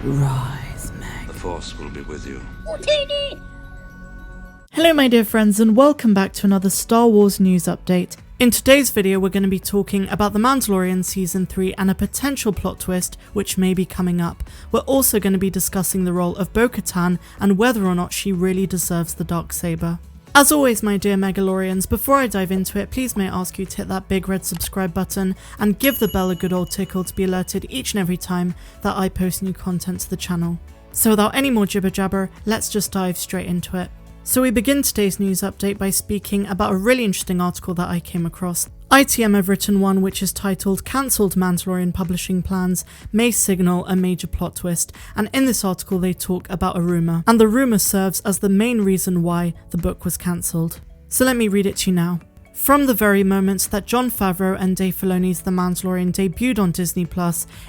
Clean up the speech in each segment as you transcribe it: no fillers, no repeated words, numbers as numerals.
Rise, Meg. The Force will be with you. Hello my dear friends and welcome back to another Star Wars news update. In today's video we're going to be talking about The Mandalorian Season 3 and a potential plot twist which may be coming up. We're also going to be discussing the role of Bo-Katan and whether or not she really deserves the Darksaber. As always my dear Megalorians, before I dive into it, please may I ask you to hit that big red subscribe button and give the bell a good old tickle to be alerted each and every time that I post new content to the channel. So without any more jibber jabber, let's just dive straight into it. So we begin today's news update by speaking about a really interesting article that I came across. ITM have written one which is titled "Cancelled Mandalorian Publishing Plans May Signal a Major Plot Twist," and in this article they talk about a rumour, and the rumour serves as the main reason why the book was cancelled. So let me read it to you now. From the very moment that Jon Favreau and Dave Filoni's The Mandalorian debuted on Disney+,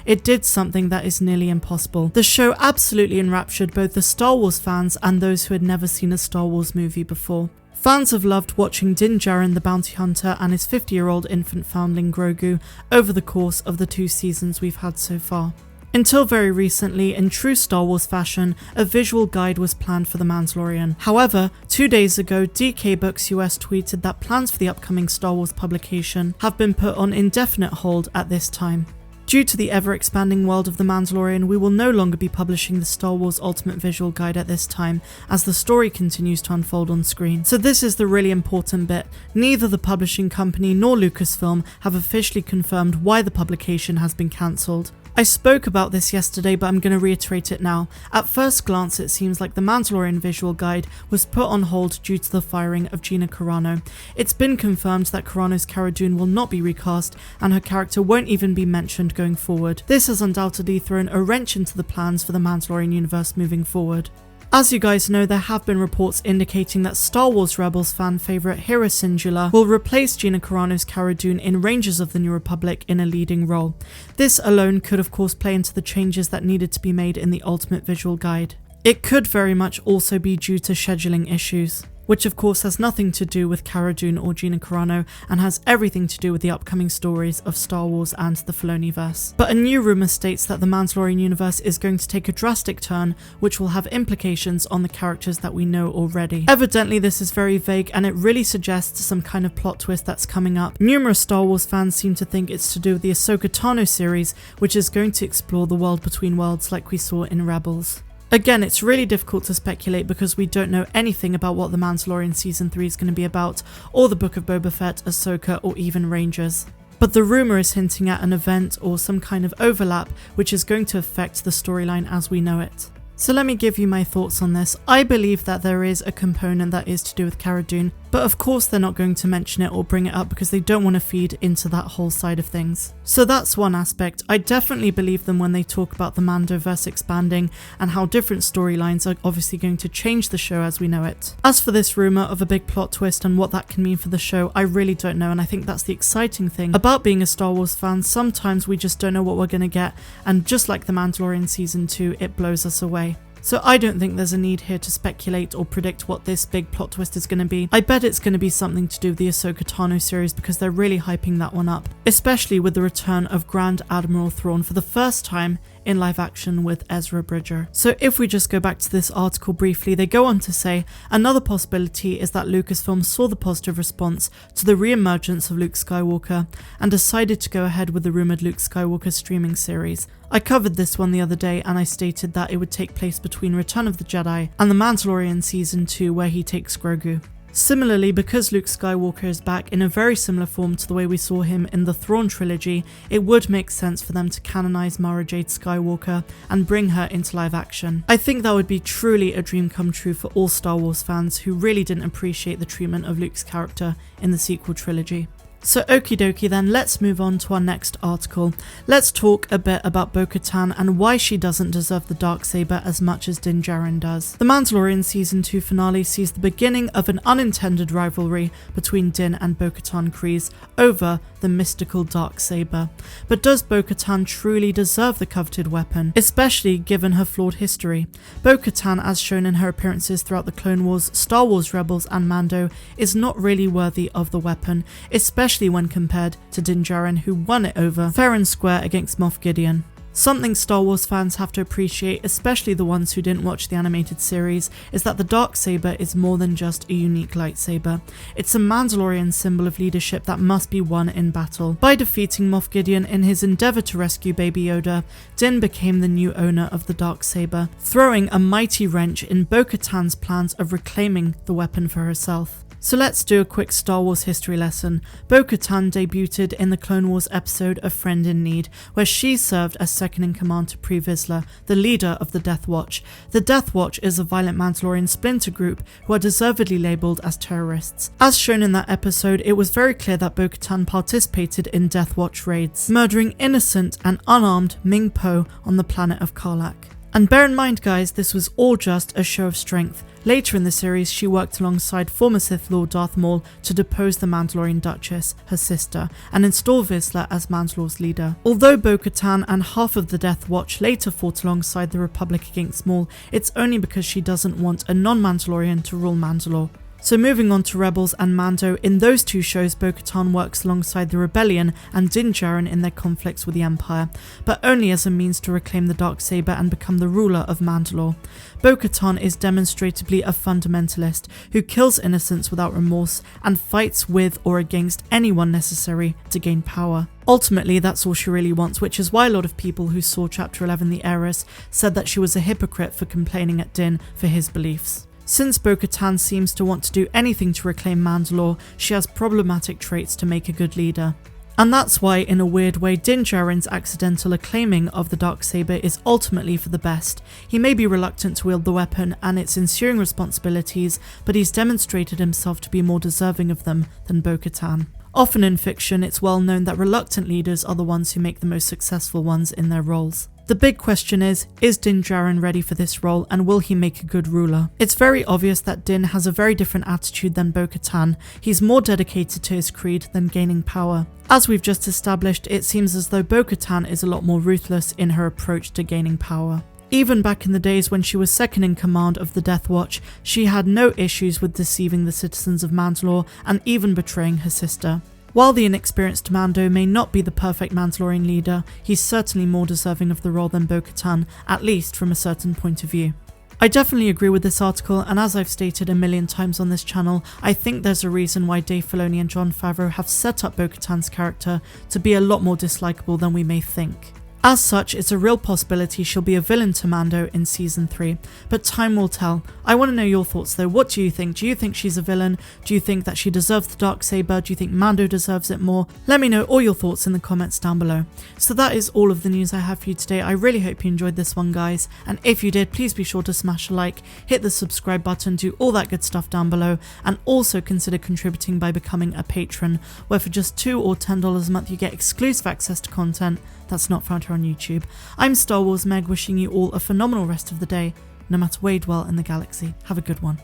it did something that is nearly impossible. The show absolutely enraptured both the Star Wars fans and those who had never seen a Star Wars movie before. Fans have loved watching Din Djarin the bounty hunter and his 50-year-old infant foundling Grogu over the course of the 2 seasons we've had so far. Until very recently, in true Star Wars fashion, a visual guide was planned for The Mandalorian. However, 2 days ago, DK Books US tweeted that plans for the upcoming Star Wars publication have been put on indefinite hold at this time. Due to the ever-expanding world of The Mandalorian, we will no longer be publishing the Star Wars Ultimate Visual Guide at this time, as the story continues to unfold on screen. So this is the really important bit. Neither the publishing company nor Lucasfilm have officially confirmed why the publication has been cancelled. I spoke about this yesterday, but I'm going to reiterate it now. At first glance, it seems like the Mandalorian visual guide was put on hold due to the firing of Gina Carano. It's been confirmed that Carano's Cara Dune will not be recast, and her character won't even be mentioned going forward. This has undoubtedly thrown a wrench into the plans for the Mandalorian universe moving forward. As you guys know, there have been reports indicating that Star Wars Rebels fan favourite Hera Syndulla will replace Gina Carano's Cara Dune in Rangers of the New Republic in a leading role. This alone could of course play into the changes that needed to be made in the Ultimate Visual Guide. It could very much also be due to scheduling issues, which of course has nothing to do with Cara Dune or Gina Carano and has everything to do with the upcoming stories of Star Wars and the Filoni-verse. But a new rumour states that the Mandalorian universe is going to take a drastic turn which will have implications on the characters that we know already. Evidently this is very vague and it really suggests some kind of plot twist that's coming up. Numerous Star Wars fans seem to think it's to do with the Ahsoka Tano series, which is going to explore the world between worlds like we saw in Rebels. Again, it's really difficult to speculate because we don't know anything about what The Mandalorian Season 3 is going to be about, or the Book of Boba Fett, Ahsoka, or even Rangers. But the rumour is hinting at an event or some kind of overlap which is going to affect the storyline as we know it. So let me give you my thoughts on this. I believe that there is a component that is to do with Cara Dune, but of course they're not going to mention it or bring it up because they don't want to feed into that whole side of things. So that's one aspect. I definitely believe them when they talk about the Mandoverse expanding and how different storylines are obviously going to change the show as we know it. As for this rumour of a big plot twist and what that can mean for the show, I really don't know, and I think that's the exciting thing about being a Star Wars fan. Sometimes we just don't know what we're going to get, and just like The Mandalorian Season 2, it blows us away. So I don't think there's a need here to speculate or predict what this big plot twist is going to be. I bet it's going to be something to do with the Ahsoka Tano series because they're really hyping that one up, especially with the return of Grand Admiral Thrawn for the first time in live action with Ezra Bridger. So if we just go back to this article briefly, they go on to say, another possibility is that Lucasfilm saw the positive response to the re-emergence of Luke Skywalker and decided to go ahead with the rumoured Luke Skywalker streaming series. I covered this one the other day and I stated that it would take place between Return of the Jedi and The Mandalorian Season 2 where he takes Grogu. Similarly, because Luke Skywalker is back in a very similar form to the way we saw him in the Thrawn trilogy, it would make sense for them to canonize Mara Jade Skywalker and bring her into live action. I think that would be truly a dream come true for all Star Wars fans who really didn't appreciate the treatment of Luke's character in the sequel trilogy. So okie dokie then, let's move on to our next article. Let's talk a bit about Bo-Katan and why she doesn't deserve the Darksaber as much as Din Djarin does. The Mandalorian Season 2 finale sees the beginning of an unintended rivalry between Din and Bo-Katan Kryze over the mystical Darksaber. But does Bo-Katan truly deserve the coveted weapon, especially given her flawed history? Bo-Katan, as shown in her appearances throughout the Clone Wars, Star Wars Rebels and Mando, is not really worthy of the weapon, especially when compared to Din Djarin, who won it over fair and square against Moff Gideon. Something Star Wars fans have to appreciate, especially the ones who didn't watch the animated series, is that the Darksaber is more than just a unique lightsaber. It's a Mandalorian symbol of leadership that must be won in battle. By defeating Moff Gideon in his endeavour to rescue Baby Yoda, Din became the new owner of the Darksaber, throwing a mighty wrench in Bo-Katan's plans of reclaiming the weapon for herself. So let's do a quick Star Wars history lesson. Bo-Katan debuted in the Clone Wars episode A Friend in Need, where she served as second in command to Pre Vizsla, the leader of the Death Watch. The Death Watch is a violent Mandalorian splinter group who are deservedly labelled as terrorists. As shown in that episode, it was very clear that Bo-Katan participated in Death Watch raids, murdering innocent and unarmed Ming Po on the planet of Karlak. And bear in mind guys, this was all just a show of strength. Later in the series, she worked alongside former Sith Lord Darth Maul to depose the Mandalorian Duchess, her sister, and install Vizsla as Mandalore's leader. Although Bo-Katan and half of the Death Watch later fought alongside the Republic against Maul, it's only because she doesn't want a non-Mandalorian to rule Mandalore. So moving on to Rebels and Mando, in those two shows Bo-Katan works alongside the Rebellion and Din Djarin in their conflicts with the Empire, but only as a means to reclaim the Darksaber and become the ruler of Mandalore. Bo-Katan is demonstrably a fundamentalist who kills innocents without remorse and fights with or against anyone necessary to gain power. Ultimately, that's all she really wants, which is why a lot of people who saw Chapter 11 The Heiress said that she was a hypocrite for complaining at Din for his beliefs. Since Bo-Katan seems to want to do anything to reclaim Mandalore, she has problematic traits to make a good leader. And that's why, in a weird way, Din Djarin's accidental acclaiming of the Darksaber is ultimately for the best. He may be reluctant to wield the weapon and its ensuing responsibilities, but he's demonstrated himself to be more deserving of them than Bo-Katan. Often in fiction, it's well known that reluctant leaders are the ones who make the most successful ones in their roles. The big question is Din Djarin ready for this role and will he make a good ruler? It's very obvious that Din has a very different attitude than Bo-Katan. He's more dedicated to his creed than gaining power. As we've just established, it seems as though Bo-Katan is a lot more ruthless in her approach to gaining power. Even back in the days when she was second in command of the Death Watch, she had no issues with deceiving the citizens of Mandalore and even betraying her sister. While the inexperienced Mando may not be the perfect Mandalorian leader, he's certainly more deserving of the role than Bo-Katan, at least from a certain point of view. I definitely agree with this article, and as I've stated a million times on this channel, I think there's a reason why Dave Filoni and Jon Favreau have set up Bo-Katan's character to be a lot more dislikable than we may think. As such, it's a real possibility she'll be a villain to Mando in Season 3, but time will tell. I want to know your thoughts though. What do you think? Do you think she's a villain? Do you think that she deserves the Darksaber? Do you think Mando deserves it more? Let me know all your thoughts in the comments down below. So that is all of the news I have for you today. I really hope you enjoyed this one guys, and if you did, please be sure to smash a like, hit the subscribe button, do all that good stuff down below, and also consider contributing by becoming a patron, where for just $2 or $10 a month you get exclusive access to content that's not found here on YouTube. I'm Star Wars Meg, wishing you all a phenomenal rest of the day, no matter where you dwell in the galaxy. Have a good one.